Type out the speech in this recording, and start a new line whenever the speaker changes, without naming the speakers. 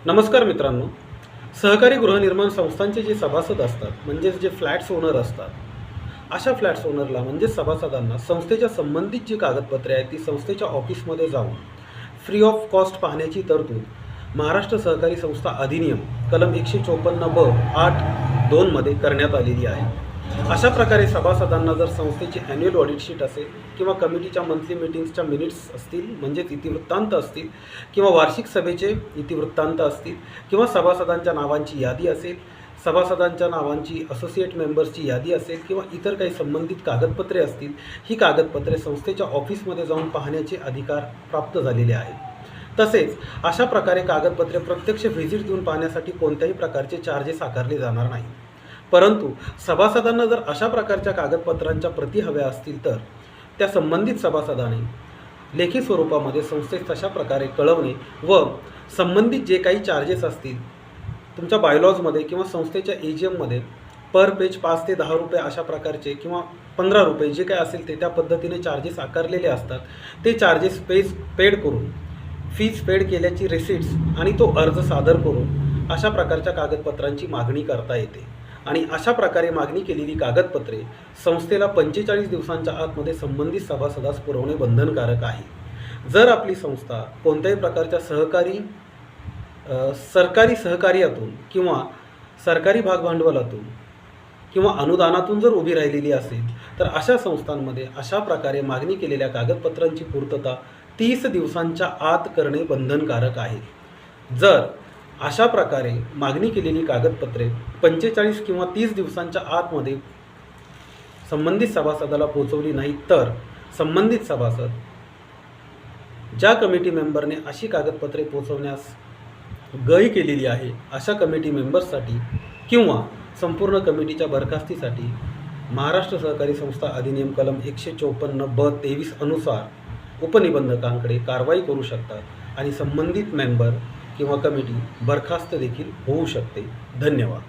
नमस्कार मित्रांनो. सहकारी गृहनिर्माण संस्थांचे जे सभासद असतात म्हणजेच जे फ्लॅट्स ओनर असतात, अशा फ्लॅट्स ओनरला म्हणजेच सभासदांना संस्थेच्या संबंधित जी कागदपत्रे आहेत ती संस्थेच्या ऑफिसमध्ये जाऊन फ्री ऑफ कॉस्ट पाहण्याची तरतूद महाराष्ट्र सहकारी संस्था अधिनियम कलम 154 ब 8 मध्ये करण्यात आलेली आहे. अशा प्रकारे सभासदांना जर संस्थेची ॲन्युअल ऑडिट शीट असेल किंवा कमिटीच्या मंथली मीटिंग्सच्या मिनिट्स असतील म्हणजेच इतिवृत्तांत असतील किंवा वार्षिक सभेचे इतिवृत्तांत असतील किंवा सभासदांच्या नावांची यादी असेल, सभासदांच्या नावांची असोसिएट मेंबर्सची यादी असेल किंवा इतर काही संबंधित कागदपत्रे असतील, ही कागदपत्रे संस्थेच्या ऑफिसमध्ये जाऊन पाहण्याचे अधिकार प्राप्त झालेले आहेत. तसेच अशा प्रकारे कागदपत्रे प्रत्यक्ष व्हिजिट देऊन पाहण्यासाठी कोणत्याही प्रकारचे चार्जेस आकारले जाणार नाही. परंतु सभासदांना जर अशा प्रकारच्या कागदपत्रांच्या प्रती हव्या असतील तर त्या संबंधित सभासदाने लेखी स्वरूपामध्ये संस्थेस तशा प्रकारे कळवणे व संबंधित जे काही चार्जेस असतील तुमच्या बायलॉजमध्ये किंवा संस्थेच्या AGMमध्ये पर पेज 5 ते 10 रुपये अशा प्रकारचे किंवा 15 रुपये जे काही असेल ते त्या पद्धतीने चार्जेस आकारलेले असतात, ते चार्जेस पेड करून फीज पेड केल्याची रिसिट्स आणि तो अर्ज सादर करून अशा प्रकारच्या कागदपत्रांची मागणी करता येते. आणि अशा प्रकारे मागणी केलेली कागदपत्रे संस्थेला 45 दिवसांच्या आतमध्ये संबंधित सभासदास पुरवणे बंधनकारक आहे. जर आपली संस्था कोणत्याही प्रकारच्या सरकारी सहकार्यातून किंवा सरकारी भागभांडवलातून किंवा अनुदानातून जर उभी राहिलेली असेल तर अशा संस्थांमध्ये अशा प्रकारे मागणी केलेल्या कागदपत्रांची पूर्तता 30 दिवसांच्या आत करणे बंधनकारक आहे. जर अशा प्रकारे मागणी केलेली कागदपत्रे 45 किंवा 30 दिवसांच्या आतमध्ये संबंधित सभासदाला पोहोचवली नाही तर संबंधित सभासद ज्या कमिटी मेंबरने अशी कागदपत्रे पोहोचवण्यास गय केलेली आहे अशा कमिटी मेंबर्ससाठी किंवा संपूर्ण कमिटीच्या बरखास्तीसाठी महाराष्ट्र सहकारी संस्था अधिनियम कलम 154 ब 23 अनुसार उपनिबंधकांकडे कारवाई करू शकतात आणि संबंधित मेंबर किंवा कमिटी बरखास्त देखील होऊ शकते. धन्यवाद.